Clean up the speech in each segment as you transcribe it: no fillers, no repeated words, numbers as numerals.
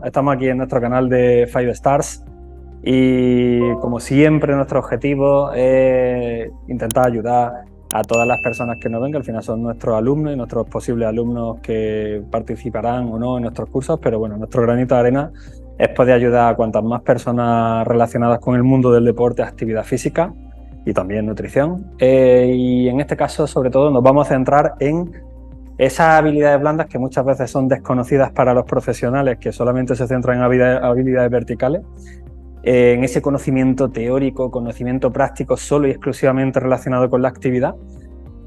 estamos aquí en nuestro canal de 5 Stars y como siempre nuestro objetivo es intentar ayudar a todas las personas que nos ven, que al final son nuestros alumnos y nuestros posibles alumnos que participarán o no en nuestros cursos, pero bueno, nuestro granito de arena es poder ayudar a cuantas más personas relacionadas con el mundo del deporte, actividad física y también nutrición. Y en este caso, sobre todo, nos vamos a centrar en esas habilidades blandas que muchas veces son desconocidas para los profesionales que solamente se centran en habilidades verticales, en ese conocimiento teórico, conocimiento práctico solo y exclusivamente relacionado con la actividad,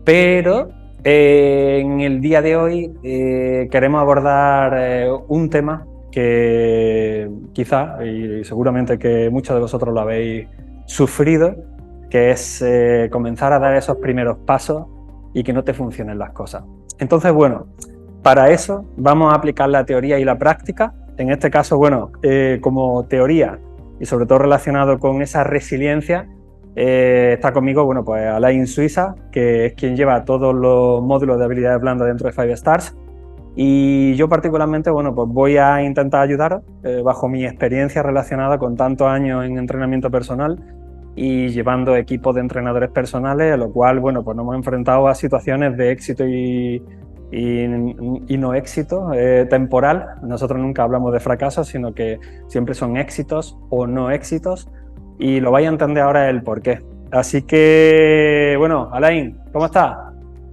pero en el día de hoy queremos abordar un tema que quizá, y seguramente que muchos de vosotros lo habéis sufrido, que es comenzar a dar esos primeros pasos y que no te funcionen las cosas. Entonces, bueno, para eso vamos a aplicar la teoría y la práctica. En este caso, bueno, como teoría y sobre todo relacionado con esa resiliencia, está conmigo, bueno, pues Alain Suiza, que es quien lleva todos los módulos de habilidades blandas dentro de 5 Stars. Y yo particularmente, bueno, pues voy a intentar ayudaros bajo mi experiencia relacionada con tantos años en entrenamiento personal y llevando equipos de entrenadores personales, a lo cual, bueno, pues nos hemos enfrentado a situaciones de éxito y no éxito temporal. Nosotros nunca hablamos de fracasos, sino que siempre son éxitos o no éxitos, y lo vais a entender ahora el porqué. Así que, bueno, Alain, ¿cómo estás?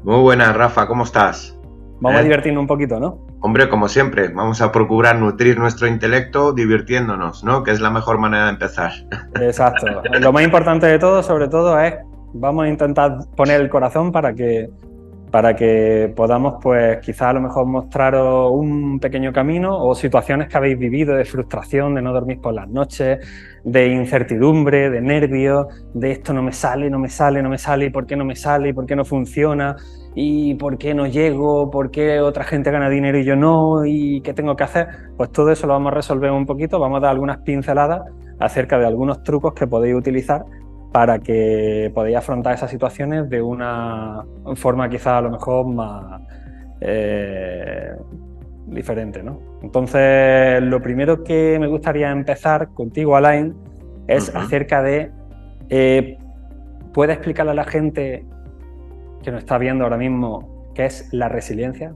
Muy buenas, Rafa, ¿cómo estás? Vamos a divertirnos un poquito, ¿no? Hombre, como siempre, vamos a procurar nutrir nuestro intelecto divirtiéndonos, ¿no? Que es la mejor manera de empezar. Exacto. Lo más importante de todo, sobre todo, es vamos a intentar poner el corazón para que podamos, pues, quizá a lo mejor mostraros un pequeño camino o situaciones que habéis vivido de frustración, de no dormir por las noches, de incertidumbre, de nervios, de esto no me sale, ¿y por qué no me sale? ¿Y por qué no funciona? ¿Y por qué no llego? ¿Por qué otra gente gana dinero y yo no? ¿Y qué tengo que hacer? Pues todo eso lo vamos a resolver un poquito, vamos a dar algunas pinceladas acerca de algunos trucos que podéis utilizar para que podáis afrontar esas situaciones de una forma quizá a lo mejor más diferente, ¿no? Entonces, lo primero que me gustaría empezar contigo, Alain, es acerca de... ¿puedes explicarle a la gente que nos está viendo ahora mismo qué es la resiliencia?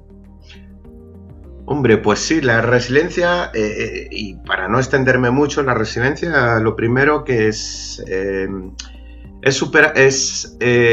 Hombre, pues sí, la resiliencia, y para no extenderme mucho, la resiliencia lo primero que es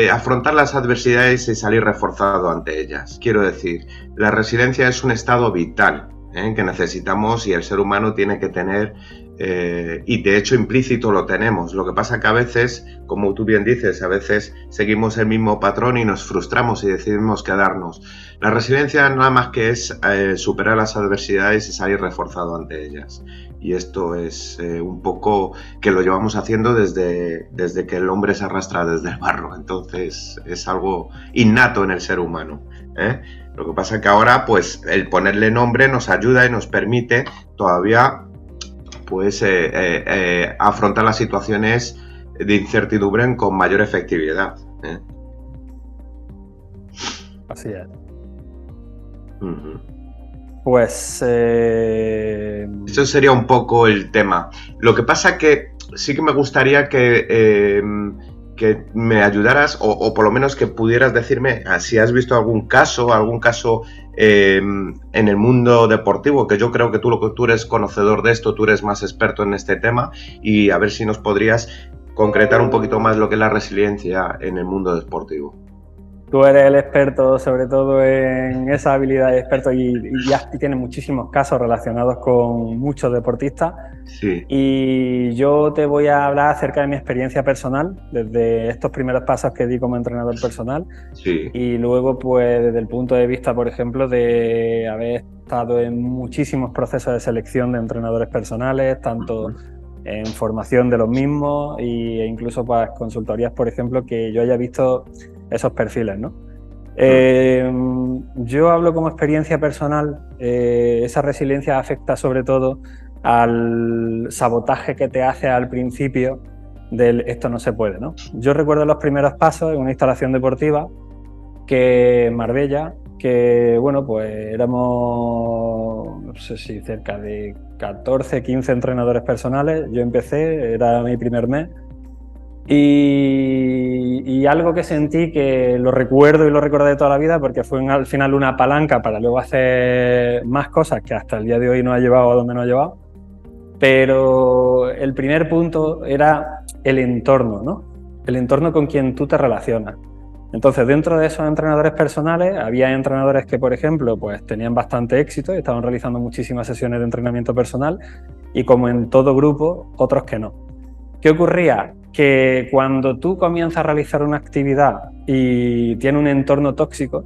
afrontar las adversidades y salir reforzado ante ellas. Quiero decir, la resiliencia es un estado vital que necesitamos y el ser humano tiene que tener, y de hecho implícito lo tenemos. Lo que pasa que a veces, como tú bien dices, a veces seguimos el mismo patrón y nos frustramos y decidimos quedarnos. La resiliencia nada más que es superar las adversidades y salir reforzado ante ellas. Y esto es un poco que lo llevamos haciendo desde que el hombre se arrastra desde el barro. Entonces es algo innato en el ser humano, Lo que pasa que ahora, pues, el ponerle nombre nos ayuda y nos permite todavía, pues, afrontar las situaciones de incertidumbre con mayor efectividad. Así es. Pues... Eso sería un poco el tema. Lo que pasa que sí que me gustaría que me ayudaras o por lo menos que pudieras decirme si has visto algún caso en el mundo deportivo, que yo creo que tú eres conocedor de esto, tú eres más experto en este tema, y a ver si nos podrías concretar un poquito más lo que es la resiliencia en el mundo deportivo. Tú eres el experto, sobre todo en esa habilidad de experto, y ya tienes muchísimos casos relacionados con muchos deportistas. Sí. Y yo te voy a hablar acerca de mi experiencia personal, desde estos primeros pasos que di como entrenador personal. Sí. Y luego, pues, desde el punto de vista, por ejemplo, de haber estado en muchísimos procesos de selección de entrenadores personales, tanto en formación de los mismos e incluso pues consultorías, por ejemplo, que yo haya visto esos perfiles, ¿no? Yo hablo como experiencia personal. Esa resiliencia afecta sobre todo al sabotaje que te hace al principio del esto no se puede, ¿no? Yo recuerdo los primeros pasos en una instalación deportiva que en Marbella, que, bueno, pues éramos, no sé si cerca de 14, 15 entrenadores personales. Yo empecé, era mi primer mes. Y algo que sentí que lo recuerdo y lo recordaré toda la vida porque fue al final una palanca para luego hacer más cosas que hasta el día de hoy nos ha llevado a donde nos ha llevado. Pero el primer punto era el entorno, ¿no? El entorno con quien tú te relacionas. Entonces, dentro de esos entrenadores personales, había entrenadores que, por ejemplo, pues tenían bastante éxito y estaban realizando muchísimas sesiones de entrenamiento personal, y como en todo grupo, otros que no. ¿Qué ocurría? Que cuando tú comienzas a realizar una actividad y tiene un entorno tóxico,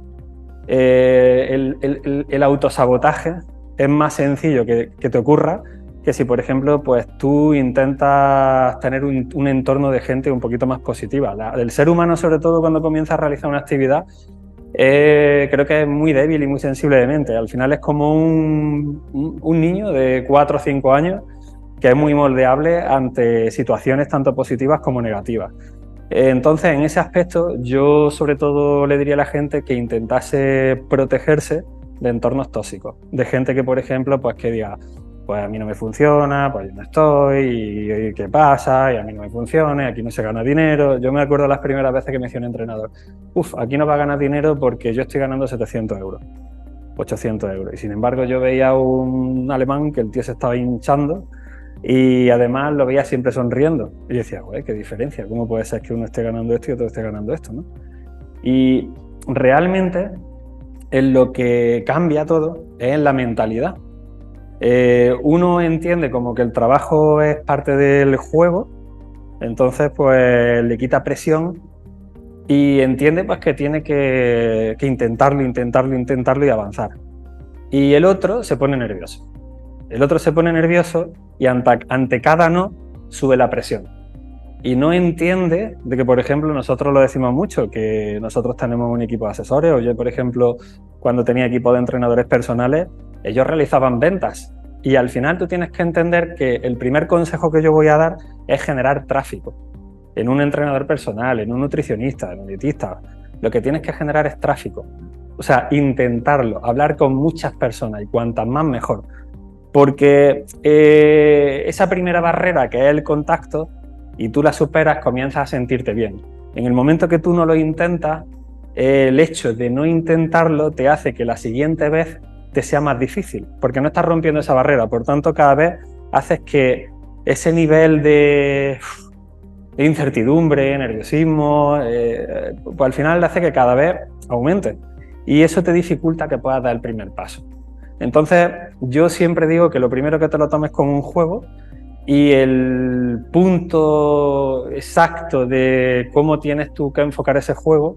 el autosabotaje es más sencillo que te ocurra que si, por ejemplo, pues tú intentas tener un entorno de gente un poquito más positiva. El ser humano, sobre todo cuando comienza a realizar una actividad, creo que es muy débil y muy sensible de mente. Al final es como un niño de 4 o 5 años que es muy moldeable ante situaciones tanto positivas como negativas. Entonces, en ese aspecto, yo sobre todo le diría a la gente que intentase protegerse de entornos tóxicos, de gente que, por ejemplo, pues que diga, pues a mí no me funciona, pues yo no estoy, y ¿qué pasa? Y a mí no me funciona, aquí no se gana dinero. Yo me acuerdo las primeras veces que me decía un entrenador, aquí no va a ganar dinero porque yo estoy ganando 700 euros, 800 euros. Y sin embargo, yo veía a un alemán que el tío se estaba hinchando y además lo veía siempre sonriendo. Y yo decía, güey, qué diferencia, ¿cómo puede ser que uno esté ganando esto y otro esté ganando esto, ¿no? Y realmente en lo que cambia todo es en la mentalidad. Uno entiende como que el trabajo es parte del juego, entonces pues le quita presión y entiende pues que tiene que intentarlo y avanzar. Y el otro se pone nervioso. Y ante cada no sube la presión. Y no entiende de que, por ejemplo, nosotros lo decimos mucho, que nosotros tenemos un equipo de asesores, o yo, por ejemplo, cuando tenía equipo de entrenadores personales, ellos realizaban ventas. Y al final tú tienes que entender que el primer consejo que yo voy a dar es generar tráfico. En un entrenador personal, en un nutricionista, en un dietista, lo que tienes que generar es tráfico. O sea, intentarlo, hablar con muchas personas y cuantas más mejor. Porque esa primera barrera que es el contacto y tú la superas, comienzas a sentirte bien. En el momento que tú no lo intentas, el hecho de no intentarlo te hace que la siguiente vez te sea más difícil, porque no estás rompiendo esa barrera. Por tanto, cada vez haces que ese nivel de incertidumbre, nerviosismo, pues al final hace que cada vez aumente. Y eso te dificulta que puedas dar el primer paso. Entonces, yo siempre digo que lo primero que te lo tomes como un juego, y el punto exacto de cómo tienes tú que enfocar ese juego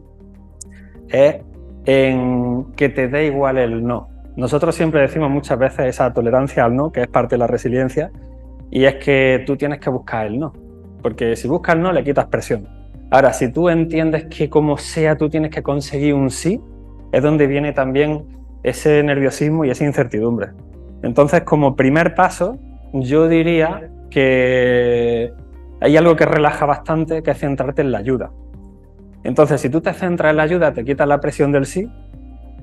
es en que te dé igual el no. Nosotros siempre decimos muchas veces esa tolerancia al no, que es parte de la resiliencia, y es que tú tienes que buscar el no, porque si buscas el no le quitas presión. Ahora, si tú entiendes que como sea tú tienes que conseguir un sí, es donde viene también ese nerviosismo y esa incertidumbre. Entonces, como primer paso, yo diría que hay algo que relaja bastante, que es centrarte en la ayuda. Entonces, si tú te centras en la ayuda, te quitas la presión del sí,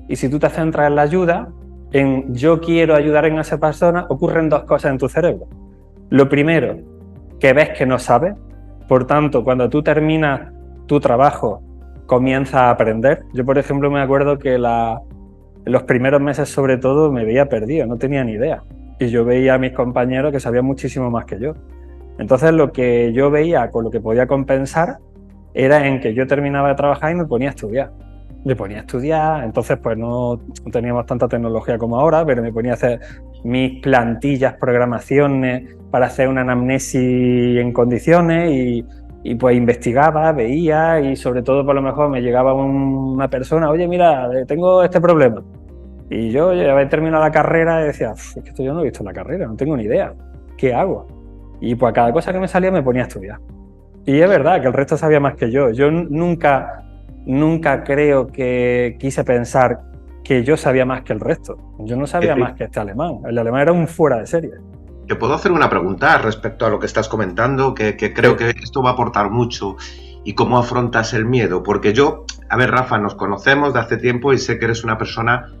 y si tú te centras en la ayuda, en yo quiero ayudar a esa persona, ocurren dos cosas en tu cerebro. Lo primero, que ves que no sabes, por tanto, cuando tú terminas tu trabajo, comienzas a aprender. Yo, por ejemplo, me acuerdo que en los primeros meses, sobre todo, me veía perdido, no tenía ni idea. Y yo veía a mis compañeros que sabían muchísimo más que yo. Entonces, lo que yo veía con lo que podía compensar era en que yo terminaba de trabajar y me ponía a estudiar. Entonces pues no teníamos tanta tecnología como ahora, pero me ponía a hacer mis plantillas, programaciones para hacer una anamnesis en condiciones y pues investigaba, veía y sobre todo por lo mejor me llegaba una persona, oye mira, tengo este problema. Y yo ya había terminado la carrera y decía, es que esto yo no he visto la carrera, no tengo ni idea, ¿qué hago? Y pues a cada cosa que me salía me ponía a estudiar. Y es verdad que el resto sabía más que yo. Yo nunca creo que quise pensar que yo sabía más que el resto. Yo no sabía más que este alemán. El alemán era un fuera de serie. Te puedo hacer una pregunta respecto a lo que estás comentando, que creo que esto va a aportar mucho. ¿Y cómo afrontas el miedo? Porque yo A ver, Rafa, nos conocemos de hace tiempo y sé que eres una persona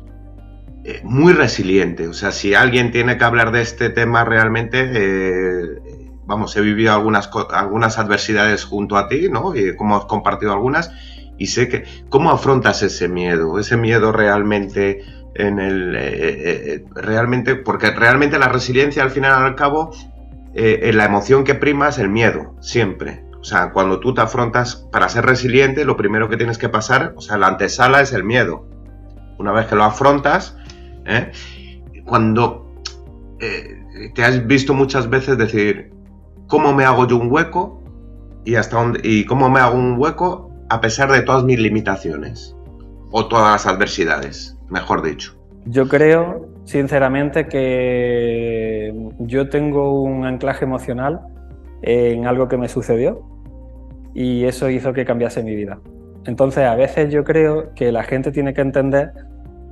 muy resiliente. O sea, si alguien tiene que hablar de este tema realmente, vamos, he vivido algunas adversidades junto a ti, ¿no? Y como has compartido algunas, y sé que cómo afrontas ese miedo realmente realmente, porque realmente la resiliencia al final y al cabo, la emoción que prima es el miedo, siempre. O sea, cuando tú te afrontas para ser resiliente, lo primero que tienes que pasar, o sea, la antesala es el miedo. Una vez que lo afrontas, cuando te has visto muchas veces decir, ¿cómo me hago yo un hueco? Y cómo me hago un hueco a pesar de todas mis limitaciones o todas las adversidades, mejor dicho. Yo creo, sinceramente, que yo tengo un anclaje emocional en algo que me sucedió y eso hizo que cambiase mi vida. Entonces, a veces yo creo que la gente tiene que entender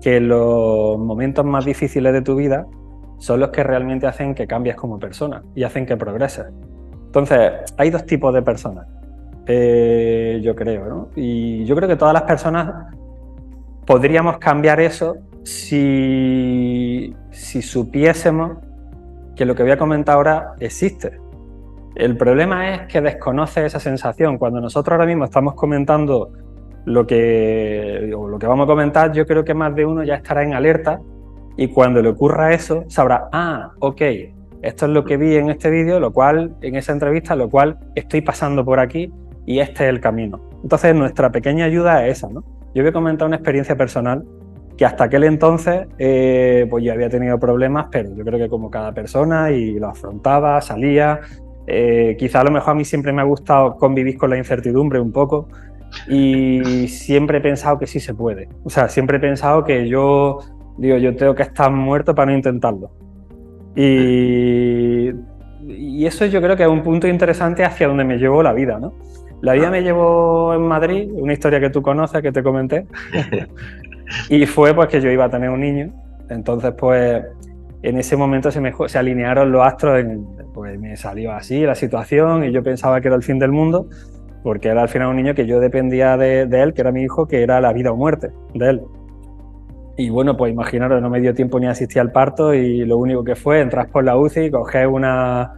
que los momentos más difíciles de tu vida son los que realmente hacen que cambies como persona y hacen que progreses. Entonces, hay dos tipos de personas, yo creo, ¿no? Y yo creo que todas las personas podríamos cambiar eso si supiésemos que lo que voy a comentar ahora existe. El problema es que desconoces esa sensación. Cuando nosotros ahora mismo estamos comentando lo que vamos a comentar, yo creo que más de uno ya estará en alerta y cuando le ocurra eso sabrá, ok, esto es lo que vi en este vídeo, en esa entrevista, lo cual estoy pasando por aquí y este es el camino. Entonces nuestra pequeña ayuda es esa, ¿no? Yo voy a comentar una experiencia personal que hasta aquel entonces pues yo había tenido problemas, pero yo creo que como cada persona y lo afrontaba, salía. Quizá a lo mejor a mí siempre me ha gustado convivir con la incertidumbre un poco y siempre he pensado que sí se puede. O sea, siempre he pensado que yo tengo que estar muerto para no intentarlo. Y eso yo creo que es un punto interesante hacia donde me llevó la vida, ¿no? La vida me llevó en Madrid, una historia que tú conoces, que te comenté, y fue pues que yo iba a tener un niño. Entonces pues en ese momento se alinearon los astros, pues me salió así la situación y yo pensaba que era el fin del mundo porque era al final un niño que yo dependía de él, que era mi hijo, que era la vida o muerte de él. Y bueno, pues imaginaros, no me dio tiempo ni a asistir al parto y lo único que fue entrar por la UCI, coger una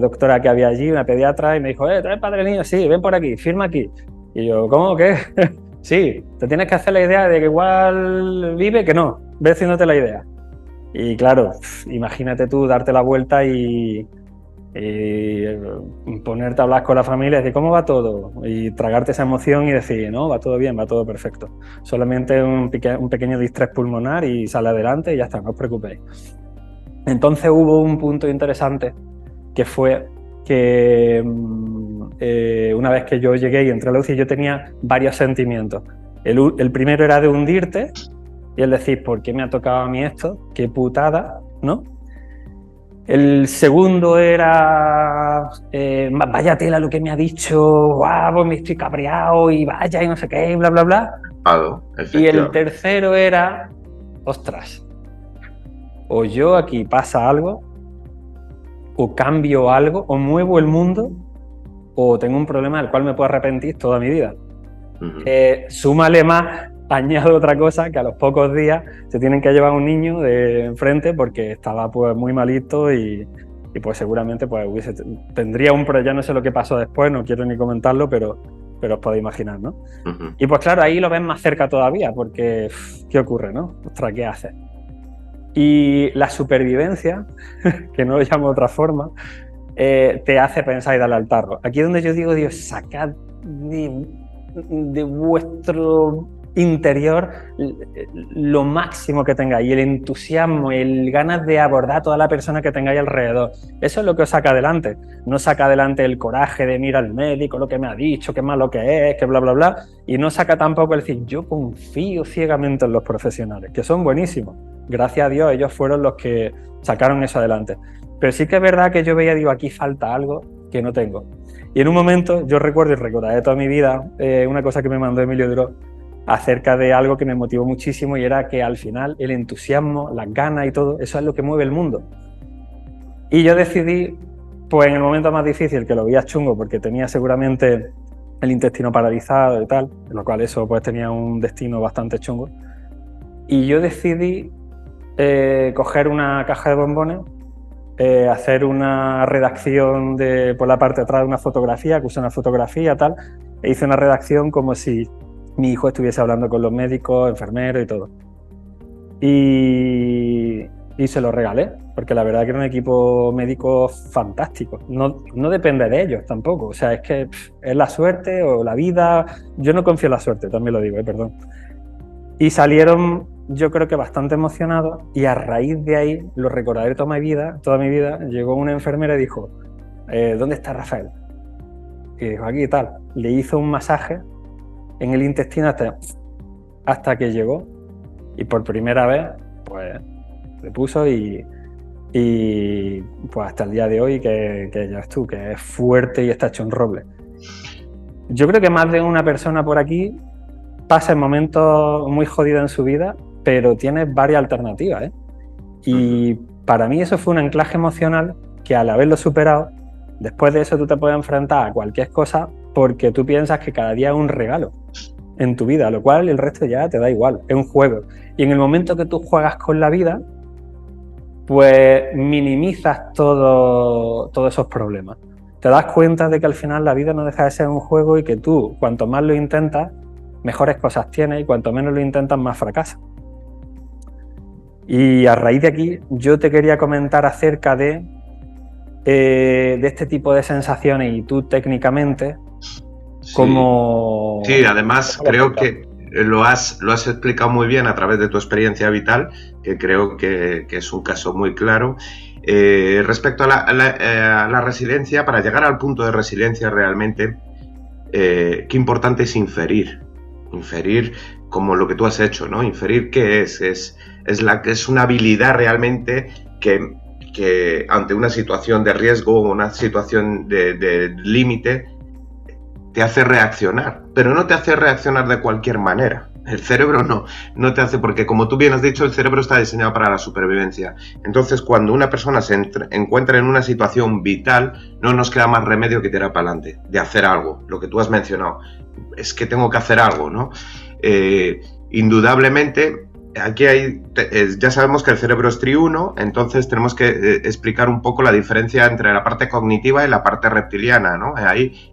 doctora que había allí, una pediatra, y me dijo, ¿traes padre del niño? Sí, ven por aquí, firma aquí. Y yo, ¿cómo? ¿Qué? Sí, te tienes que hacer la idea de que igual vive, que no, ve haciéndote la idea. Y claro, imagínate tú darte la vuelta y ponerte a hablar con la familia y decir, ¿cómo va todo? Y tragarte esa emoción y decir, no, va todo bien, va todo perfecto. Solamente un pequeño distrés pulmonar y sale adelante y ya está, no os preocupéis. Entonces hubo un punto interesante que fue que una vez que yo llegué y entré a la UCI yo tenía varios sentimientos. El primero era de hundirte y el decir, ¿por qué me ha tocado a mí esto? ¡Qué putada!, ¿no? El segundo era, vaya tela lo que me ha dicho, guau, me estoy cabreado y vaya y no sé qué, bla, bla, bla. Y el tercero era, ostras, o yo aquí pasa algo, o cambio algo, o muevo el mundo, o tengo un problema del cual me puedo arrepentir toda mi vida. Súmale más, añado otra cosa, que a los pocos días se tienen que llevar un niño de enfrente porque estaba pues muy malito y pues seguramente pues tendría un problema, ya no sé lo que pasó después, no quiero ni comentarlo, pero os podéis imaginar, ¿no? Y pues claro, ahí lo ves más cerca todavía porque ¿qué ocurre, no? Ostras, ¿qué haces? Y la supervivencia, que no lo llamo de otra forma, te hace pensar y darle al tarro. Aquí es donde yo digo, Dios, sacad de vuestro interior lo máximo que tengáis, y el entusiasmo y el ganas de abordar a toda la persona que tengáis alrededor. Eso es lo que os saca adelante. No saca adelante el coraje de mirar al médico, lo que me ha dicho, qué malo que es, que bla, bla, bla. Y no saca tampoco el decir, yo confío ciegamente en los profesionales, que son buenísimos. Gracias a Dios, ellos fueron los que sacaron eso adelante. Pero sí que es verdad que yo veía, digo, aquí falta algo que no tengo. Y en un momento, yo recuerdo y recordaré toda mi vida, una cosa que me mandó Emilio Duró acerca de algo que me motivó muchísimo, y era que al final el entusiasmo, las ganas y todo, eso es lo que mueve el mundo. Y yo decidí, pues en el momento más difícil, que lo veía chungo porque tenía seguramente el intestino paralizado y tal, lo cual eso pues tenía un destino bastante chungo. Y yo decidí coger una caja de bombones, hacer una redacción por la parte de atrás de una fotografía, que usé una fotografía tal, e hice una redacción como si mi hijo estuviese hablando con los médicos, enfermeros y todo. Y se lo regalé, porque la verdad que era un equipo médico fantástico. No depende de ellos tampoco, o sea, es que es la suerte o la vida. Yo no confío en la suerte, también lo digo, perdón. Y salieron, yo creo que bastante emocionados, y a raíz de ahí, lo recordaré toda mi vida, llegó una enfermera y dijo, ¿dónde está Rafael? Y dijo, aquí y tal. Le hizo un masaje en el intestino hasta que llegó, y por primera vez, pues, le puso y pues hasta el día de hoy, que ya ves tú, que es fuerte y está hecho un roble. Yo creo que más de una persona por aquí pasa en momentos muy jodidos en su vida, pero tiene varias alternativas, ¿eh? Y para mí eso fue un anclaje emocional que, al haberlo superado, después de eso tú te puedes enfrentar a cualquier cosa porque tú piensas que cada día es un regalo en tu vida, lo cual el resto ya te da igual, es un juego. Y en el momento que tú juegas con la vida, pues minimizas todos esos problemas. Te das cuenta de que al final la vida no deja de ser un juego y que tú, cuanto más lo intentas, mejores cosas tienes, y cuanto menos lo intentas, más fracasas. Y a raíz de aquí, yo te quería comentar acerca de este tipo de sensaciones, y tú técnicamente, como... Sí, además creo que lo has explicado muy bien a través de tu experiencia vital, que creo que es un caso muy claro. Respecto a la resiliencia, para llegar al punto de resiliencia realmente, qué importante es inferir como lo que tú has hecho, ¿no? Inferir qué es una habilidad realmente que ante una situación de riesgo o una situación de límite te hace reaccionar, pero no te hace reaccionar de cualquier manera. El cerebro no te hace, porque como tú bien has dicho, el cerebro está diseñado para la supervivencia. Entonces, cuando una persona se encuentra en una situación vital, no nos queda más remedio que tirar para adelante, de hacer algo, lo que tú has mencionado. Es que tengo que hacer algo, ¿no? Indudablemente, aquí ya sabemos que el cerebro es triuno, entonces tenemos que explicar un poco la diferencia entre la parte cognitiva y la parte reptiliana, ¿no?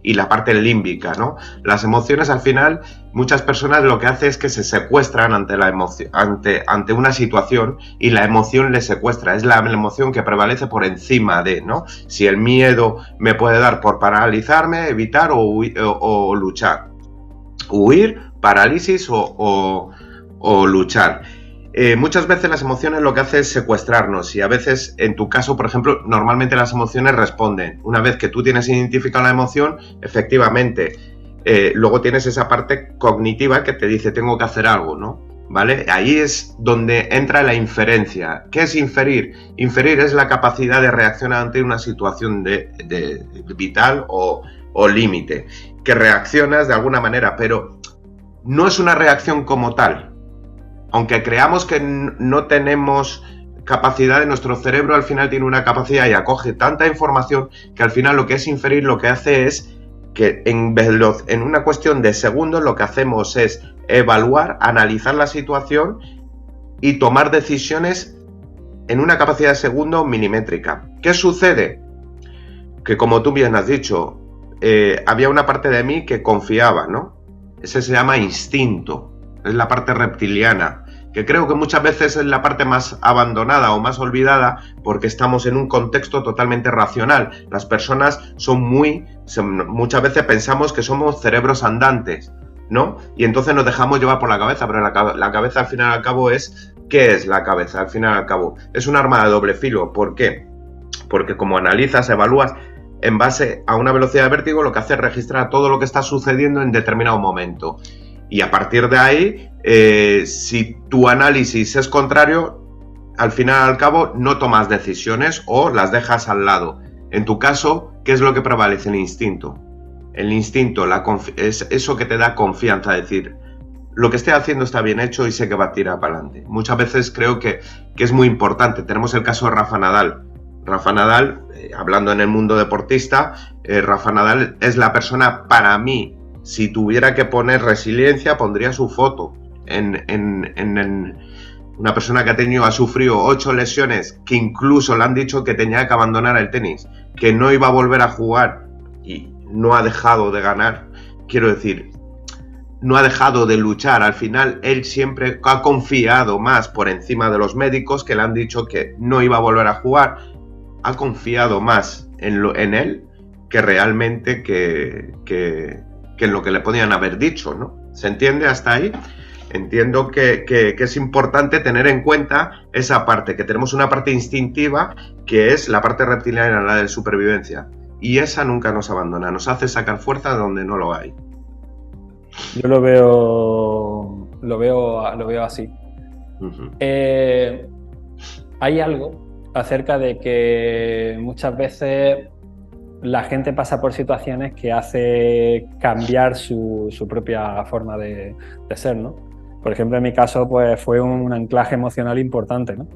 Y la parte límbica, ¿no? Las emociones, al final, muchas personas lo que hacen es que se secuestran ante la emoción, ante una situación, y la emoción les secuestra. Es la emoción que prevalece por encima de, ¿no? Si el miedo me puede dar por paralizarme, evitar o luchar. Huir, parálisis o luchar. Muchas veces las emociones lo que hacen es secuestrarnos, y a veces, en tu caso, por ejemplo, normalmente las emociones responden. Una vez que tú tienes identificado la emoción, efectivamente, luego tienes esa parte cognitiva que te dice tengo que hacer algo, ¿no? ¿Vale? Ahí es donde entra la inferencia. ¿Qué es inferir? Inferir es la capacidad de reaccionar ante una situación de vital o límite, que reaccionas de alguna manera, pero no es una reacción como tal. Aunque creamos que no tenemos capacidad, de nuestro cerebro al final tiene una capacidad y acoge tanta información que al final lo que es inferir lo que hace es que en una cuestión de segundos lo que hacemos es evaluar, analizar la situación y tomar decisiones en una capacidad de segundo milimétrica. ¿Qué sucede? Que, como tú bien has dicho, había una parte de mí que confiaba, ¿no? Ese se llama instinto, es la parte reptiliana, que creo que muchas veces es la parte más abandonada o más olvidada porque estamos en un contexto totalmente racional. Las personas muchas veces pensamos que somos cerebros andantes, ¿no? Y entonces nos dejamos llevar por la cabeza, pero la cabeza al final y al cabo ¿qué es la cabeza? Al final y al cabo es un arma de doble filo. ¿Por qué? Porque como analizas, evalúas en base a una velocidad de vértigo, lo que hace es registrar todo lo que está sucediendo en determinado momento. Y a partir de ahí, si tu análisis es contrario, al final y al cabo no tomas decisiones o las dejas al lado. En tu caso, ¿qué es lo que prevalece? El instinto. El instinto es eso que te da confianza, decir, lo que estoy haciendo está bien hecho y sé que va a tirar para adelante. Muchas veces creo que es muy importante. Tenemos el caso de Rafa Nadal. Rafa Nadal, hablando en el mundo deportista, Rafa Nadal es la persona, para mí, Si tuviera que poner resiliencia, pondría su foto una persona que ha sufrido 8 lesiones, que incluso le han dicho que tenía que abandonar el tenis, que no iba a volver a jugar y no ha dejado de ganar. Quiero decir, no ha dejado de luchar. Al final, él siempre ha confiado más por encima de los médicos que le han dicho que no iba a volver a jugar. Ha confiado más en él que realmente que en lo que le podían haber dicho, ¿no? ¿Se entiende hasta ahí? Entiendo que es importante tener en cuenta esa parte, que tenemos una parte instintiva que es la parte reptiliana, la de supervivencia, y esa nunca nos abandona, nos hace sacar fuerza de donde no lo hay. Yo lo veo así. Uh-huh. Hay algo acerca de que muchas veces la gente pasa por situaciones que hace cambiar su propia forma de ser, ¿no? Por ejemplo, en mi caso, pues fue un anclaje emocional importante, ¿no?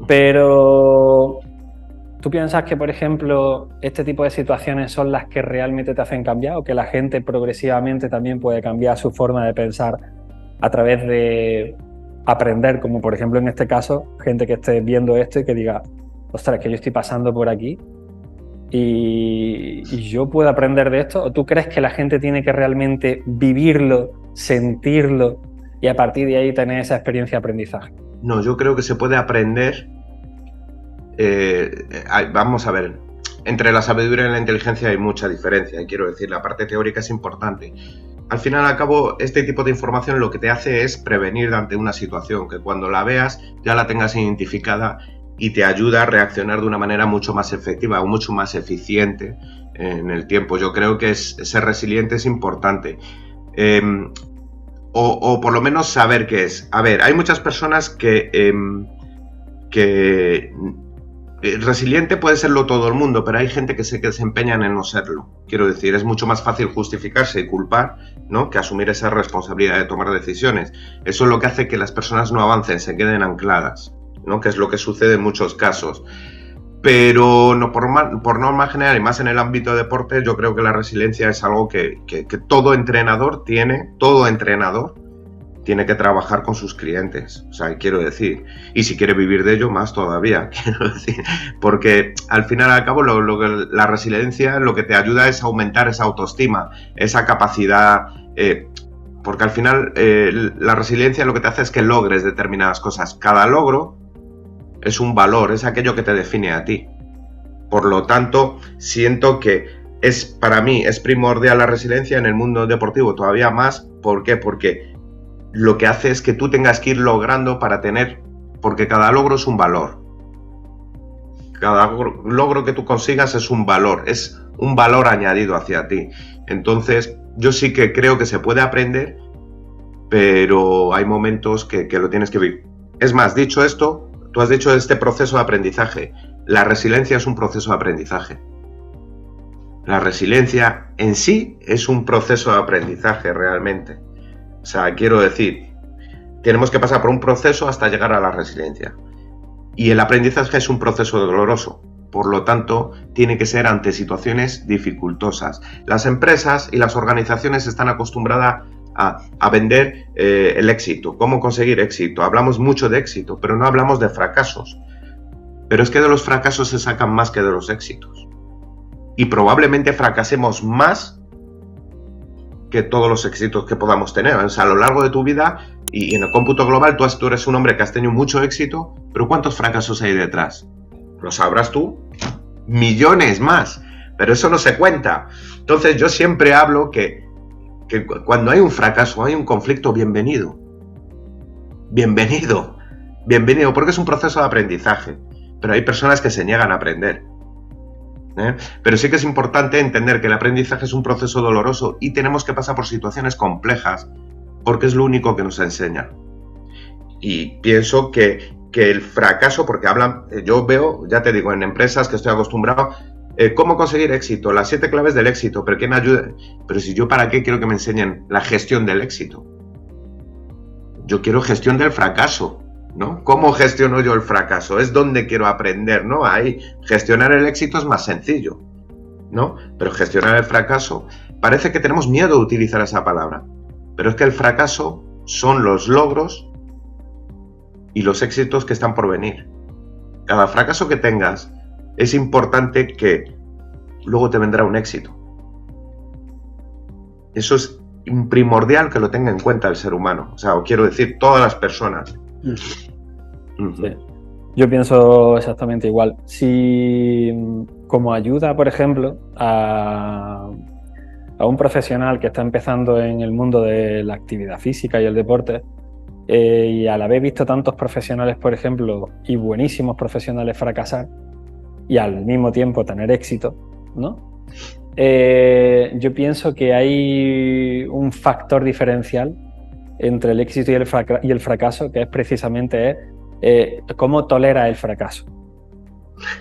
Pero ¿tú piensas que, por ejemplo, este tipo de situaciones son las que realmente te hacen cambiar, o que la gente progresivamente también puede cambiar su forma de pensar a través de aprender, como por ejemplo en este caso, gente que esté viendo esto y que diga, ostras, que yo estoy pasando por aquí y yo puedo aprender de esto? ¿O tú crees que la gente tiene que realmente vivirlo, sentirlo y a partir de ahí tener esa experiencia de aprendizaje? No, yo creo que se puede aprender. Vamos a ver, entre la sabiduría y la inteligencia hay mucha diferencia, y quiero decir, la parte teórica es importante. Al final, al cabo, este tipo de información lo que te hace es prevenir ante una situación, que cuando la veas ya la tengas identificada y te ayuda a reaccionar de una manera mucho más efectiva o mucho más eficiente en el tiempo. Yo creo que ser resiliente es importante. O por lo menos saber qué es. A ver, hay muchas personas que resiliente puede serlo todo el mundo, pero hay gente que se desempeñan en no serlo. Quiero decir, es mucho más fácil justificarse y culpar, ¿no?, que asumir esa responsabilidad de tomar decisiones. Eso es lo que hace que las personas no avancen, se queden ancladas, ¿no?, que es lo que sucede en muchos casos. Pero no, por norma general, y más en el ámbito de deporte, yo creo que la resiliencia es algo que todo entrenador tiene que trabajar con sus clientes, o sea, quiero decir, y si quiere vivir de ello, más todavía, quiero decir, porque al final y al cabo la resiliencia lo que te ayuda es aumentar esa autoestima, esa capacidad, porque al final la resiliencia lo que te hace es que logres determinadas cosas. Cada logro es un valor, es aquello que te define a ti. Por lo tanto, siento que para mí es primordial la resiliencia en el mundo deportivo, todavía más. ¿Por qué? Porque lo que hace es que tú tengas que ir logrando porque cada logro es un valor. Cada logro que tú consigas es un valor añadido hacia ti. Entonces, yo sí que creo que se puede aprender, pero hay momentos que lo tienes que vivir. Es más, dicho esto, tú has dicho este proceso de aprendizaje. La resiliencia es un proceso de aprendizaje. La resiliencia en sí es un proceso de aprendizaje realmente. O sea, quiero decir, tenemos que pasar por un proceso hasta llegar a la resiliencia. Y el aprendizaje es un proceso doloroso. Por lo tanto, tiene que ser ante situaciones dificultosas. Las empresas y las organizaciones están acostumbradas a vender el éxito. ¿Cómo conseguir éxito? Hablamos mucho de éxito, pero no hablamos de fracasos. Pero es que de los fracasos se sacan más que de los éxitos. Y probablemente fracasemos más que todos los éxitos que podamos tener. O sea, a lo largo de tu vida y en el cómputo global, tú eres un hombre que has tenido mucho éxito, pero ¿cuántos fracasos hay detrás? Lo sabrás tú. Millones más. Pero eso no se cuenta. Entonces yo siempre hablo que cuando hay un fracaso, hay un conflicto, bienvenido. Bienvenido. Bienvenido, porque es un proceso de aprendizaje. Pero hay personas que se niegan a aprender. Pero sí que es importante entender que el aprendizaje es un proceso doloroso y tenemos que pasar por situaciones complejas porque es lo único que nos enseña. Y pienso que el fracaso, porque yo veo, ya te digo, en empresas que estoy acostumbrado, ¿cómo conseguir éxito? Las 7 claves del éxito, pero ¿quién ayuda? Pero si yo, ¿para qué quiero que me enseñen la gestión del éxito? Yo quiero gestión del fracaso, ¿no? ¿Cómo gestiono yo el fracaso? Es donde quiero aprender, ¿no? Ahí, gestionar el éxito es más sencillo, ¿no? Pero gestionar el fracaso parece que tenemos miedo de utilizar esa palabra, pero es que el fracaso son los logros y los éxitos que están por venir. Cada fracaso que tengas es importante que luego te vendrá un éxito. Eso es primordial que lo tenga en cuenta el ser humano. O sea, quiero decir, todas las personas. Sí. Yo pienso exactamente igual. Si como ayuda, por ejemplo, a un profesional que está empezando en el mundo de la actividad física y el deporte, y al haber visto tantos profesionales, por ejemplo, y buenísimos profesionales fracasar y al mismo tiempo tener éxito, ¿no? Yo pienso que hay un factor diferencial entre el éxito y el fracaso, que es precisamente cómo tolera el fracaso.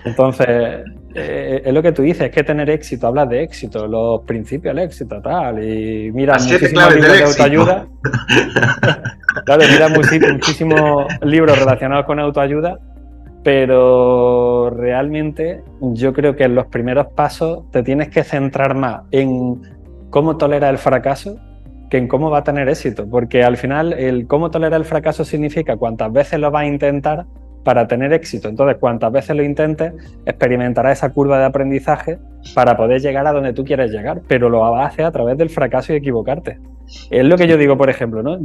Entonces, es lo que tú dices, es que tener éxito, hablas de éxito, los principios del éxito, tal, y mira muchísimos libros de autoayuda. Claro, mira muchísimos libros relacionados con autoayuda, pero realmente yo creo que en los primeros pasos te tienes que centrar más en cómo tolera el fracaso que en cómo va a tener éxito, porque al final el cómo tolera el fracaso significa cuántas veces lo vas a intentar para tener éxito. Entonces, cuantas veces lo intentes, experimentarás esa curva de aprendizaje para poder llegar a donde tú quieres llegar, pero lo vas a hacer a través del fracaso y equivocarte. Es lo que yo digo, por ejemplo, ¿no?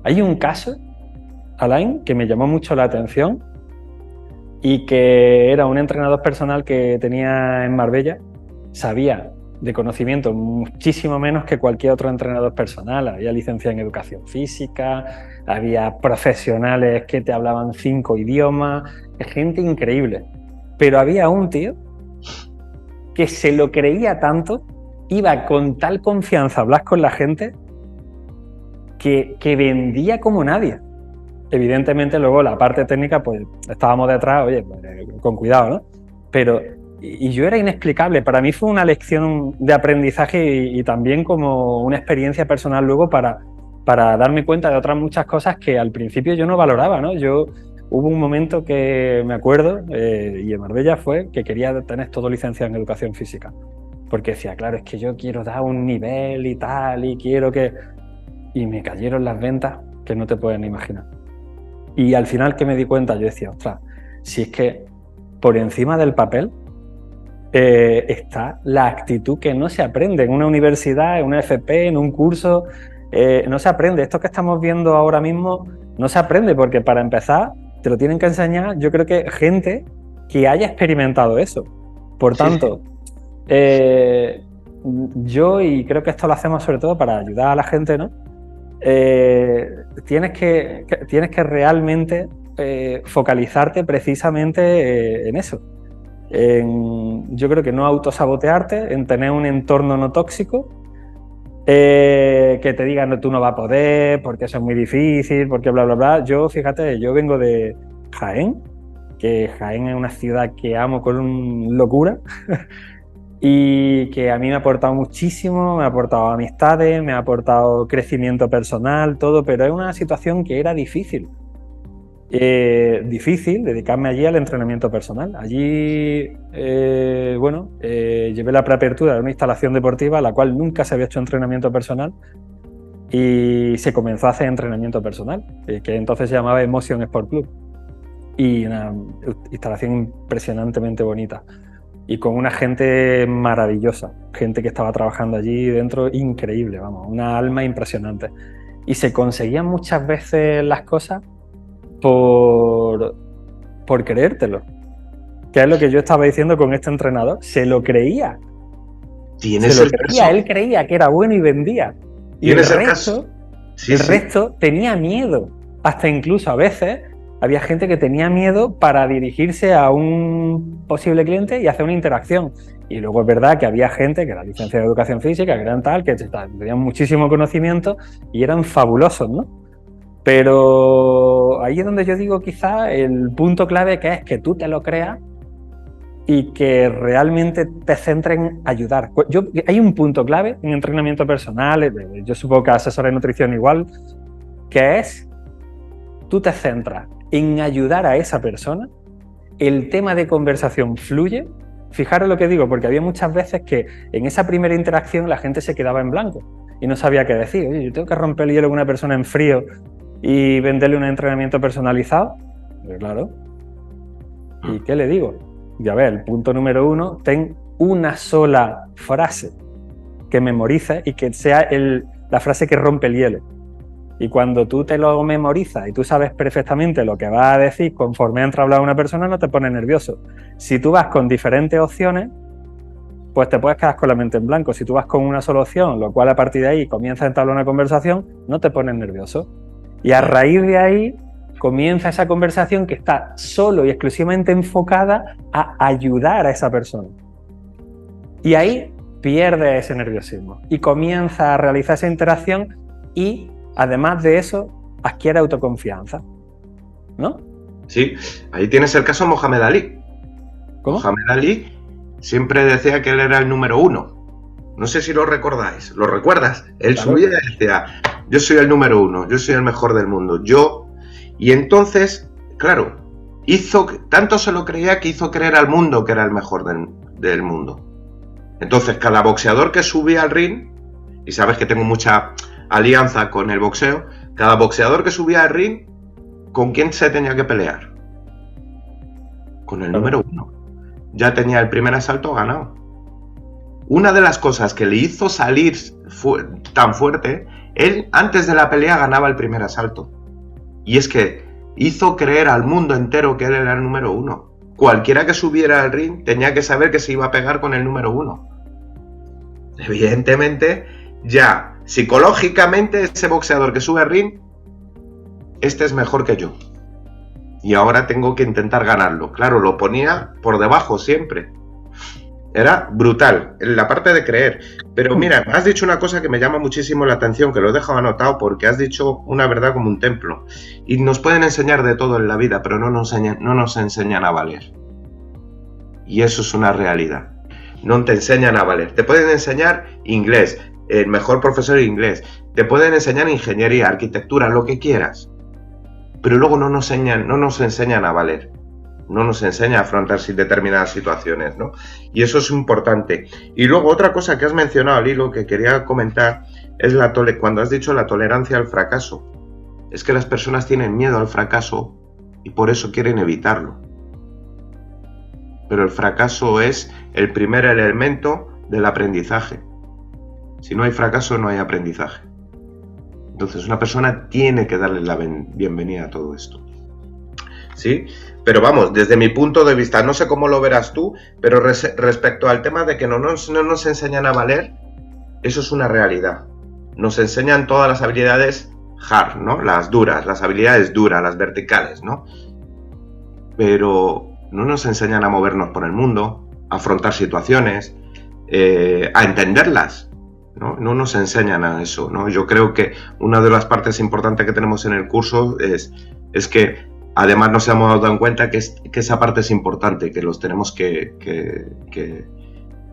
Hay un caso, Alain, que me llamó mucho la atención y que era un entrenador personal que tenía en Marbella, sabía de conocimiento muchísimo menos que cualquier otro entrenador personal. Había licenciado en educación física, había profesionales que te hablaban 5 idiomas, gente increíble. Pero había un tío que se lo creía tanto, iba con tal confianza a hablar con la gente, que vendía como nadie. Evidentemente luego la parte técnica, pues estábamos detrás, oye, pues, con cuidado, ¿no? Pero y yo era inexplicable. Para mí fue una lección de aprendizaje y también como una experiencia personal luego para darme cuenta de otras muchas cosas que al principio yo no valoraba, ¿no? Hubo un momento que me acuerdo, y en Marbella fue, que quería tener todo licenciado en educación física. Porque decía, claro, es que yo quiero dar un nivel y tal, y quiero que... Y me cayeron las ventas que no te pueden imaginar. Y al final que me di cuenta, yo decía, ostras, si es que por encima del papel está la actitud que no se aprende en una universidad, en una FP, en un curso, no se aprende. Esto que estamos viendo ahora mismo no se aprende porque para empezar te lo tienen que enseñar, yo creo que gente que haya experimentado eso. Por tanto, yo, y creo que esto lo hacemos sobre todo para ayudar a la gente, ¿no? Tienes que realmente focalizarte precisamente en eso. Yo creo que no autosabotearte, en tener un entorno no tóxico, que te digan no, tú no vas a poder, porque eso es muy difícil, porque bla, bla, bla. Yo, fíjate, yo vengo de Jaén, que Jaén es una ciudad que amo con locura y que a mí me ha aportado muchísimo, me ha aportado amistades, me ha aportado crecimiento personal, todo, pero es una situación que era difícil. Difícil dedicarme allí al entrenamiento personal. Allí, llevé la preapertura de una instalación deportiva a la cual nunca se había hecho entrenamiento personal y se comenzó a hacer entrenamiento personal, que entonces se llamaba Emotion Sport Club. Y una instalación impresionantemente bonita y con una gente maravillosa, gente que estaba trabajando allí dentro, increíble, vamos, una alma impresionante. Y se conseguían muchas veces las cosas por creértelo, que es lo que yo estaba diciendo con este entrenador. Se lo creía. Él creía que era bueno y vendía. Y el resto tenía miedo. Hasta incluso a veces había gente que tenía miedo para dirigirse a un posible cliente y hacer una interacción. Y luego es verdad que había gente que era licenciada de educación física, que eran tal, que tenían muchísimo conocimiento y eran fabulosos, ¿no? Pero ahí es donde yo digo quizá el punto clave, que es que tú te lo creas y que realmente te centres en ayudar. Hay un punto clave en entrenamiento personal, yo supongo que asesor de nutrición igual, que es tú te centras en ayudar a esa persona, el tema de conversación fluye, fijaros lo que digo, porque había muchas veces que en esa primera interacción la gente se quedaba en blanco y no sabía qué decir. Oye, yo tengo que romper el hielo con una persona en frío y venderle un entrenamiento personalizado. Pero claro. ¿Y qué le digo? Ya ves, el punto número 1, ten una sola frase que memorices y que sea la frase que rompe el hielo. Y cuando tú te lo memorizas y tú sabes perfectamente lo que vas a decir conforme entra a hablar una persona, no te pones nervioso. Si tú vas con diferentes opciones, pues te puedes quedar con la mente en blanco. Si tú vas con una sola opción, lo cual a partir de ahí comienza a entablar una conversación, no te pones nervioso. Y a raíz de ahí comienza esa conversación que está solo y exclusivamente enfocada a ayudar a esa persona. Y ahí pierde ese nerviosismo y comienza a realizar esa interacción y, además de eso, adquiere autoconfianza, ¿no? Sí, ahí tienes el caso de Mohamed Ali. ¿Cómo? Mohamed Ali siempre decía que él era el número 1. No sé si lo recordáis. ¿Lo recuerdas? Él Claro. subía y decía, yo soy el número 1, yo soy el mejor del mundo, yo... Y entonces, claro, tanto se lo creía que hizo creer al mundo que era el mejor del mundo. Entonces, cada boxeador que subía al ring, y sabes que tengo mucha alianza con el boxeo, cada boxeador que subía al ring, ¿con quién se tenía que pelear? Con el número 1. Ya tenía el primer asalto ganado. Una de las cosas que le hizo salir tan fuerte, él antes de la pelea ganaba el primer asalto. Y es que hizo creer al mundo entero que él era el número 1. Cualquiera que subiera al ring tenía que saber que se iba a pegar con el número 1. Evidentemente, ya psicológicamente ese boxeador que sube al ring, este es mejor que yo. Y ahora tengo que intentar ganarlo. Claro, lo ponía por debajo siempre. Era brutal, en la parte de creer. Pero mira, has dicho una cosa que me llama muchísimo la atención, que lo he dejado anotado porque has dicho una verdad como un templo. Y nos pueden enseñar de todo en la vida, pero no nos enseñan a valer. Y eso es una realidad. No te enseñan a valer. Te pueden enseñar inglés, el mejor profesor de inglés. Te pueden enseñar ingeniería, arquitectura, lo que quieras. Pero luego no nos enseñan a valer. No nos enseña a afrontar determinadas situaciones, ¿no? Y eso es importante. Y luego otra cosa que has mencionado, Lilo, que quería comentar, es cuando has dicho la tolerancia al fracaso. Es que las personas tienen miedo al fracaso y por eso quieren evitarlo. Pero el fracaso es el primer elemento del aprendizaje. Si no hay fracaso, no hay aprendizaje. Entonces una persona tiene que darle la bienvenida a todo esto. ¿Sí? Pero vamos, desde mi punto de vista, no sé cómo lo verás tú, pero respecto al tema de que no nos enseñan a valer, eso es una realidad. Nos enseñan todas las habilidades hard, ¿no? Las duras, las habilidades duras, las verticales, ¿no? Pero no nos enseñan a movernos por el mundo, a afrontar situaciones, a entenderlas, ¿no? No nos enseñan a eso, ¿no? Yo creo que una de las partes importantes que tenemos en el curso es que además nos hemos dado cuenta que esa parte es importante, que los tenemos que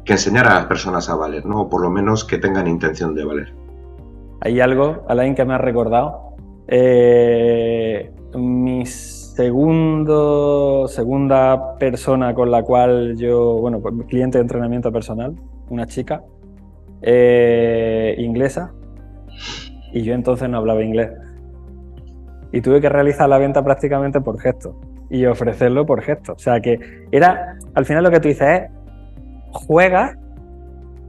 enseñar a las personas a valer, ¿no? O por lo menos que tengan intención de valer. Hay algo, Alain, que me ha recordado. Mi segunda persona con la cual pues, cliente de entrenamiento personal, una chica inglesa, y yo entonces no hablaba inglés. Y tuve que realizar la venta prácticamente por gestos y ofrecerlo por gestos. O sea que era, al final lo que tú dices es, juegas,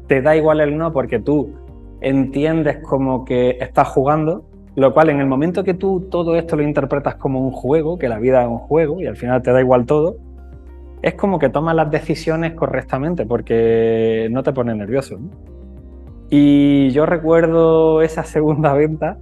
te da igual el no porque tú entiendes como que estás jugando, lo cual en el momento que tú todo esto lo interpretas como un juego, que la vida es un juego y al final te da igual todo, es como que tomas las decisiones correctamente porque no te pones nervioso, ¿no? Y yo recuerdo esa segunda venta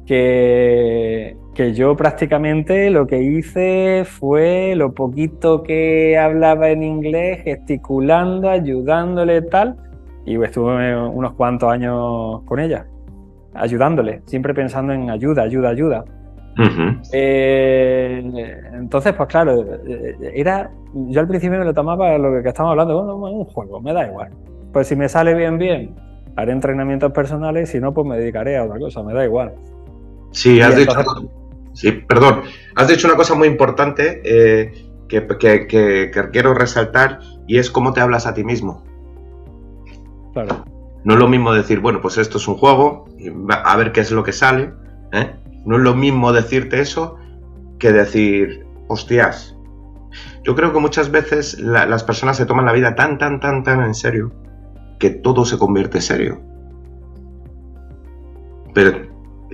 que yo prácticamente lo que hice fue lo poquito que hablaba en inglés, gesticulando, ayudándole tal, y estuve unos cuantos años con ella, ayudándole, siempre pensando en ayuda. Uh-huh. Entonces, pues claro, yo al principio me lo tomaba lo que estamos hablando, bueno, un juego, me da igual. Pues si me sale bien, haré entrenamientos personales, si no, pues me dedicaré a otra cosa, me da igual. Sí, has dicho una cosa muy importante, que quiero resaltar, y es cómo te hablas a ti mismo. Claro. No es lo mismo decir, bueno, pues esto es un juego, y a ver qué es lo que sale, ¿eh? No es lo mismo decirte eso que decir, hostias. Yo creo que muchas veces las personas se toman la vida tan en serio que todo se convierte en serio. Pero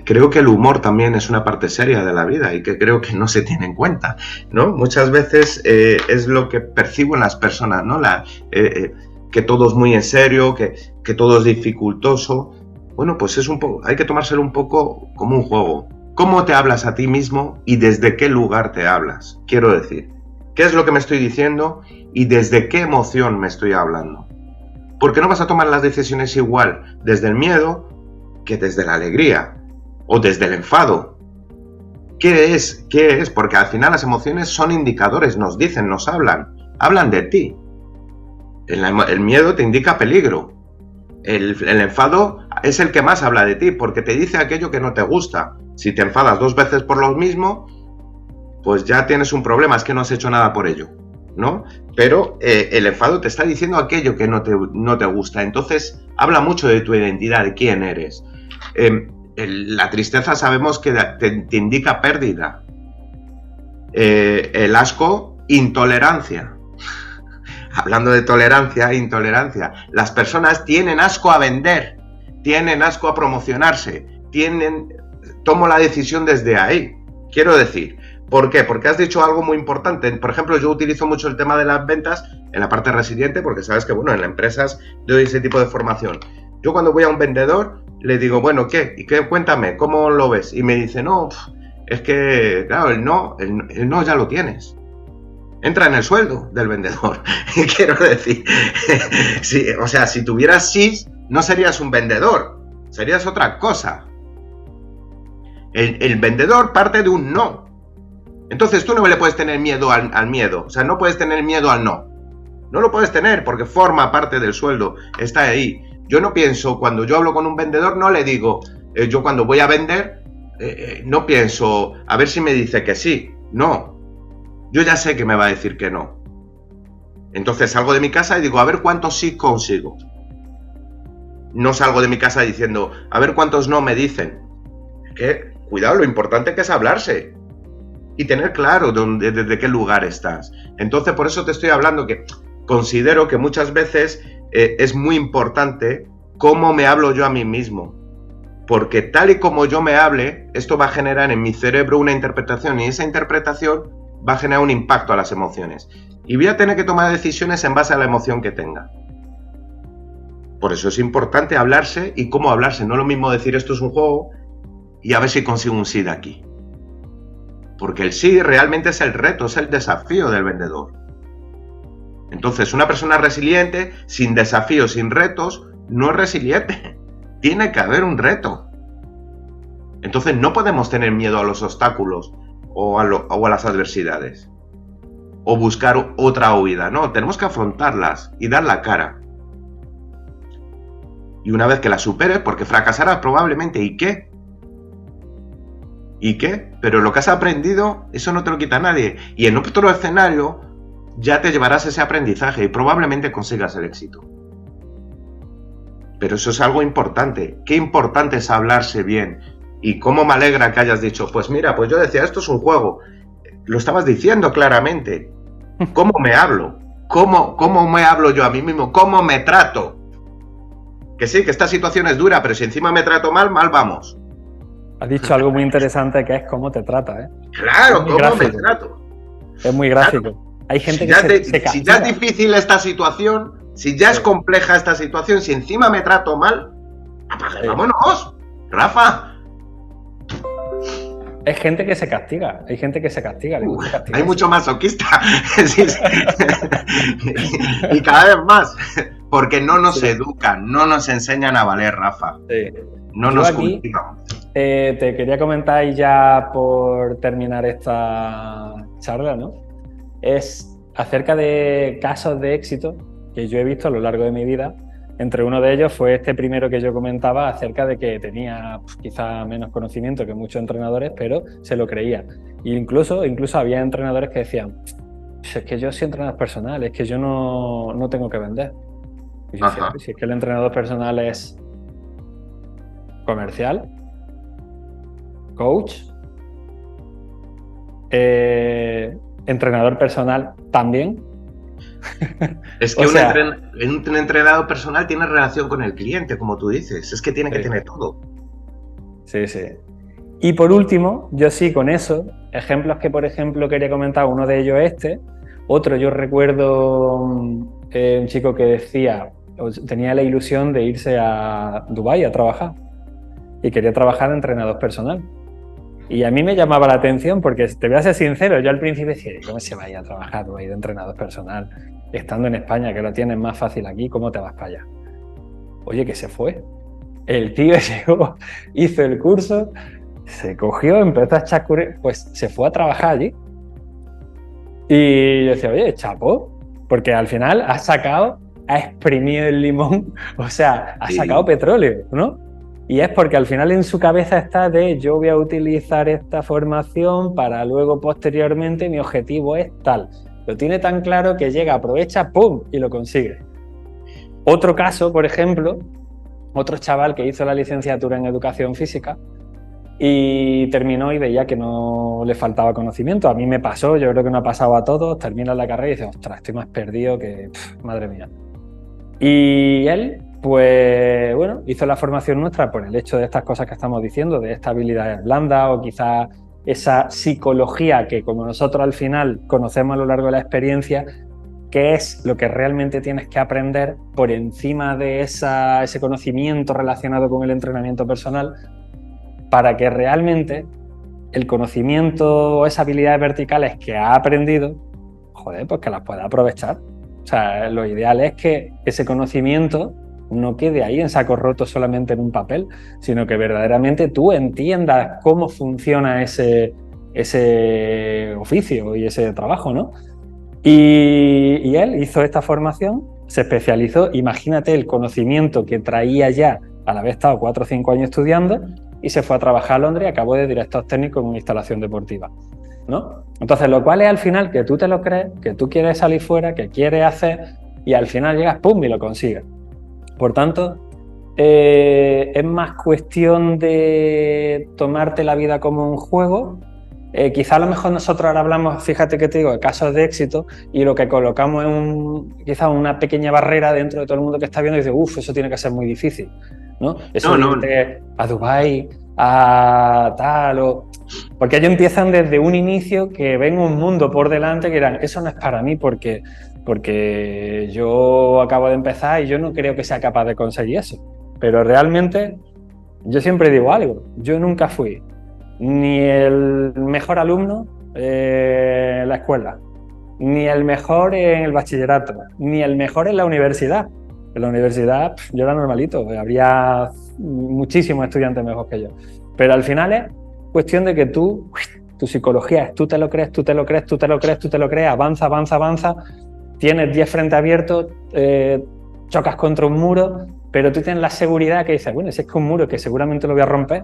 creo que el humor también es una parte seria de la vida y que creo que no se tiene en cuenta, ¿no? Muchas veces es lo que percibo en las personas, ¿no? Que todo es muy en serio, que todo es dificultoso. Bueno, pues es un poco, hay que tomárselo un poco como un juego. ¿Cómo te hablas a ti mismo y desde qué lugar te hablas? Quiero decir, ¿qué es lo que me estoy diciendo y desde qué emoción me estoy hablando? Porque no vas a tomar las decisiones igual desde el miedo que desde la alegría o desde el enfado. ¿Qué es? Porque al final las emociones son indicadores, nos dicen, nos hablan de ti. El miedo te indica peligro. El enfado es el que más habla de ti, porque te dice aquello que no te gusta. Si te enfadas 2 veces por lo mismo, pues ya tienes un problema, es que no has hecho nada por ello, ¿no? Pero el enfado te está diciendo aquello que no te gusta. Entonces, habla mucho de tu identidad, de quién eres. La tristeza sabemos que te indica pérdida. El asco, intolerancia. Hablando de tolerancia e intolerancia, las personas tienen asco a vender, tienen asco a promocionarse, tomo la decisión desde ahí. Quiero decir, ¿por qué? Porque has dicho algo muy importante. Por ejemplo, yo utilizo mucho el tema de las ventas en la parte resiliente, porque sabes que, bueno, en las empresas doy ese tipo de formación. Yo cuando voy a un vendedor, le digo, bueno, ¿qué? ¿Y qué? Cuéntame, ¿cómo lo ves? Y me dice, no, es que, claro, el no ya lo tienes. Entra en el sueldo del vendedor. Quiero decir, sí, o sea, si tuvieras sí, no serías un vendedor, serías otra cosa. El vendedor parte de un no. Entonces tú no le puedes tener miedo al miedo, o sea, no puedes tener miedo al no. No lo puedes tener porque forma parte del sueldo, está ahí. Yo no pienso, cuando yo hablo con un vendedor, no le digo, yo cuando voy a vender, no pienso, a ver si me dice que sí. No. Yo ya sé que me va a decir que no. Entonces salgo de mi casa y digo, a ver cuántos sí consigo. No salgo de mi casa diciendo, a ver cuántos no me dicen. Que, cuidado, lo importante que es hablarse. Y tener claro desde qué lugar estás. Entonces, por eso te estoy hablando que considero que muchas veces es muy importante cómo me hablo yo a mí mismo. Porque tal y como yo me hable, esto va a generar en mi cerebro una interpretación y esa interpretación va a generar un impacto a las emociones. Y voy a tener que tomar decisiones en base a la emoción que tenga. Por eso es importante hablarse y cómo hablarse. No es lo mismo decir esto es un juego y a ver si consigo un sí de aquí. Porque el sí realmente es el reto, es el desafío del vendedor. Entonces, una persona resiliente, sin desafíos, sin retos, no es resiliente. Tiene que haber un reto. Entonces, no podemos tener miedo a los obstáculos o a las adversidades. O buscar otra huida. No, tenemos que afrontarlas y dar la cara. Y una vez que las superes, porque fracasarás probablemente, ¿y qué? ¿Y qué? Pero lo que has aprendido, eso no te lo quita nadie. Y en otro escenario, ya te llevarás ese aprendizaje y probablemente consigas el éxito. Pero eso es algo importante. Qué importante es hablarse bien. Y cómo me alegra que hayas dicho, pues mira, pues yo decía, esto es un juego. Lo estabas diciendo claramente. ¿Cómo me hablo? ¿Cómo me hablo yo a mí mismo? ¿Cómo me trato? Que sí, que esta situación es dura, pero si encima me trato mal, mal vamos. Has dicho algo muy interesante que es cómo te trata, ¿eh? Claro, cómo me trato. Es muy gráfico. Claro. Hay gente que se si ya es difícil esta situación, si ya es compleja esta situación, si encima me trato mal, vámonos, Rafa. Es gente que se castiga, hay gente que se castiga. Hay mucho masoquista. Y cada vez más, porque no nos educan, no nos enseñan a valer, Rafa. Sí. No nos cultivan. Te quería comentar y ya por terminar esta charla, ¿no? Es acerca de casos de éxito que yo he visto a lo largo de mi vida. Entre uno de ellos fue este primero que yo comentaba acerca de que tenía quizá menos conocimiento que muchos entrenadores, pero se lo creía. E incluso había entrenadores que decían, Si es que yo soy entrenador personal, es que yo no tengo que vender. Y yo decía, si es que el entrenador personal es comercial, coach, entrenador personal también. Es que un entrenador personal tiene relación con el cliente, como tú dices. Es que tiene que tener todo. Sí, sí. Y por último, yo sí, con eso, ejemplos que, por ejemplo, quería comentar, uno de ellos otro, yo recuerdo un chico que decía, tenía la ilusión de irse a Dubái a trabajar y quería trabajar de entrenador personal. Y a mí me llamaba la atención porque, te voy a ser sincero, yo al principio decía, ¿cómo se vaya a trabajar Dubái de entrenador personal? Estando en España, que lo tienes más fácil aquí, ¿cómo te vas para allá? Oye, que se fue. El tío llegó, hizo el curso, se cogió, empezó a echar pues se fue a trabajar allí. Y yo decía, oye, chapo, porque al final ha exprimido el limón, o sea, ha sacado petróleo, ¿no? Y es porque al final en su cabeza está de yo voy a utilizar esta formación para luego posteriormente mi objetivo es tal. Lo tiene tan claro que llega, aprovecha, ¡pum! Y lo consigue. Otro caso, por ejemplo, otro chaval que hizo la licenciatura en educación física y terminó y veía que no le faltaba conocimiento. A mí me pasó, yo creo que no ha pasado a todos, termina la carrera y dice, ostras, estoy más perdido que, madre mía. Y él, pues bueno, hizo la formación nuestra por el hecho de estas cosas que estamos diciendo, de esta habilidades blandas o quizás esa psicología que como nosotros al final conocemos a lo largo de la experiencia, qué es lo que realmente tienes que aprender por encima de ese conocimiento relacionado con el entrenamiento personal para que realmente el conocimiento o esas habilidades verticales que ha aprendido, joder, pues que las pueda aprovechar. O sea, lo ideal es que ese conocimiento no quede ahí en saco roto solamente en un papel, sino que verdaderamente tú entiendas cómo funciona ese oficio y ese trabajo, ¿no? Y él hizo esta formación, se especializó, imagínate el conocimiento que traía ya al haber estado 4 o 5 años estudiando y se fue a trabajar a Londres y acabó de director técnico en una instalación deportiva, ¿no? Entonces, lo cual es al final que tú te lo crees, que tú quieres salir fuera, que quieres hacer y al final llegas, ¡pum!, y lo consigues. Por tanto, es más cuestión de tomarte la vida como un juego. Quizá a lo mejor nosotros ahora hablamos, fíjate que te digo, de casos de éxito y lo que colocamos es quizá una pequeña barrera dentro de todo el mundo que está viendo y dice, uff, eso tiene que ser muy difícil, ¿no? Eso de irte a Dubái, a tal, porque ellos empiezan desde un inicio que ven un mundo por delante que dirán, eso no es para mí porque yo acabo de empezar y yo no creo que sea capaz de conseguir eso. Pero realmente, yo siempre digo algo, yo nunca fui ni el mejor alumno en la escuela, ni el mejor en el bachillerato, ni el mejor en la universidad. En la universidad yo era normalito, habría muchísimos estudiantes mejor que yo. Pero al final es cuestión de que tu psicología es tú te lo crees, tú te lo crees, tú te lo crees, tú te lo crees, avanza, avanza, avanza, tienes 10 frentes abiertos, chocas contra un muro, pero tú tienes la seguridad que dices, bueno, si es que un muro que seguramente lo voy a romper,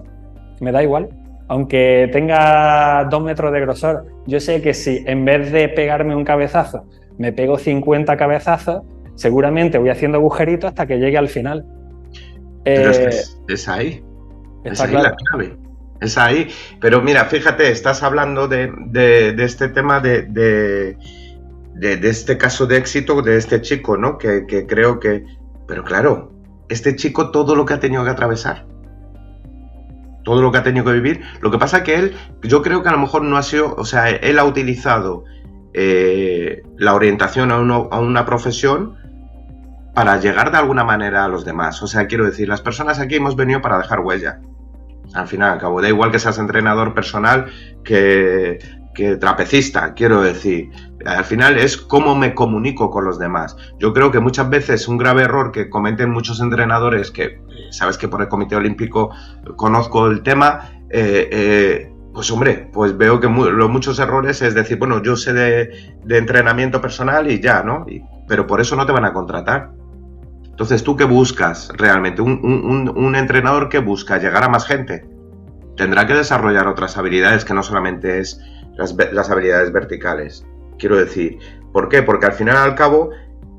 me da igual. Aunque tenga 2 metros de grosor, yo sé que si en vez de pegarme un cabezazo, me pego 50 cabezazos, seguramente voy haciendo agujeritos hasta que llegue al final. Pero es ahí. Es ahí claro. La clave. Es ahí. Pero mira, fíjate, estás hablando de este tema de este caso de éxito de este chico, ¿no? Que creo que... Pero claro, este chico todo lo que ha tenido que atravesar, todo lo que ha tenido que vivir. Lo que pasa es que yo creo que a lo mejor no ha sido, o sea, él ha utilizado la orientación a una profesión para llegar de alguna manera a los demás. O sea, quiero decir, las personas aquí hemos venido para dejar huella. Al final, al cabo, da igual que seas entrenador personal que trapecista, quiero decir. Al final es cómo me comunico con los demás. Yo creo que muchas veces un grave error que cometen muchos entrenadores, que sabes que por el Comité Olímpico conozco el tema, pues hombre, pues veo que muchos errores es decir, bueno, yo sé de entrenamiento personal y ya, ¿no? Pero por eso no te van a contratar. Entonces, ¿tú qué buscas realmente? Un entrenador que busca llegar a más gente tendrá que desarrollar otras habilidades que no solamente es las habilidades verticales. Quiero decir, ¿por qué? Porque al final y al cabo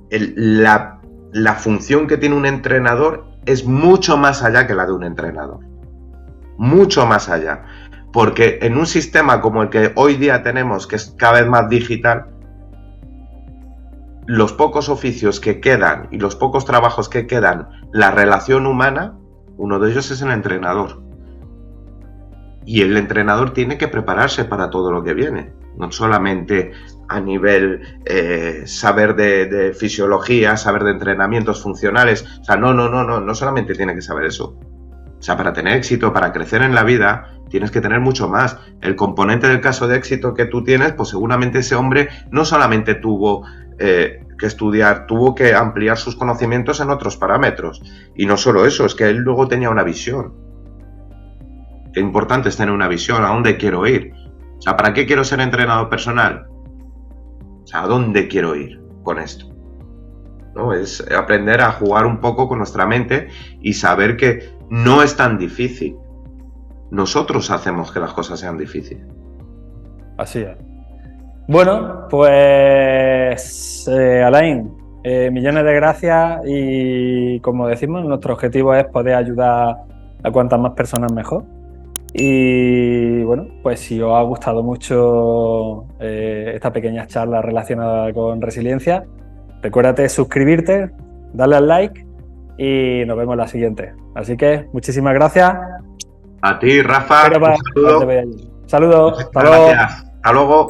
la función que tiene un entrenador es mucho más allá que la de un entrenador. Mucho más allá. Porque en un sistema como el que hoy día tenemos, que es cada vez más digital, los pocos oficios que quedan y los pocos trabajos que quedan, la relación humana, uno de ellos es el entrenador. Y el entrenador tiene que prepararse para todo lo que viene, no solamente a nivel saber de fisiología, saber de entrenamientos funcionales. O sea, no solamente tiene que saber eso. O sea, para tener éxito, para crecer en la vida, tienes que tener mucho más. El componente del caso de éxito que tú tienes, pues seguramente ese hombre no solamente tuvo que estudiar, tuvo que ampliar sus conocimientos en otros parámetros. Y no solo eso, es que él luego tenía una visión. Qué importante es tener una visión, ¿a dónde quiero ir? O sea, ¿para qué quiero ser entrenador personal? O sea, ¿a dónde quiero ir con esto? ¿No? Es aprender a jugar un poco con nuestra mente y saber que no es tan difícil. Nosotros hacemos que las cosas sean difíciles. Así es. Bueno, pues Alain, millones de gracias y como decimos, nuestro objetivo es poder ayudar a cuantas más personas mejor. Y bueno, pues si os ha gustado mucho esta pequeña charla relacionada con resiliencia, recuérdate suscribirte, darle al like y nos vemos en la siguiente. Así que muchísimas gracias. A ti, Rafa, un saludo. Saludos. Hasta luego. Gracias. Hasta luego.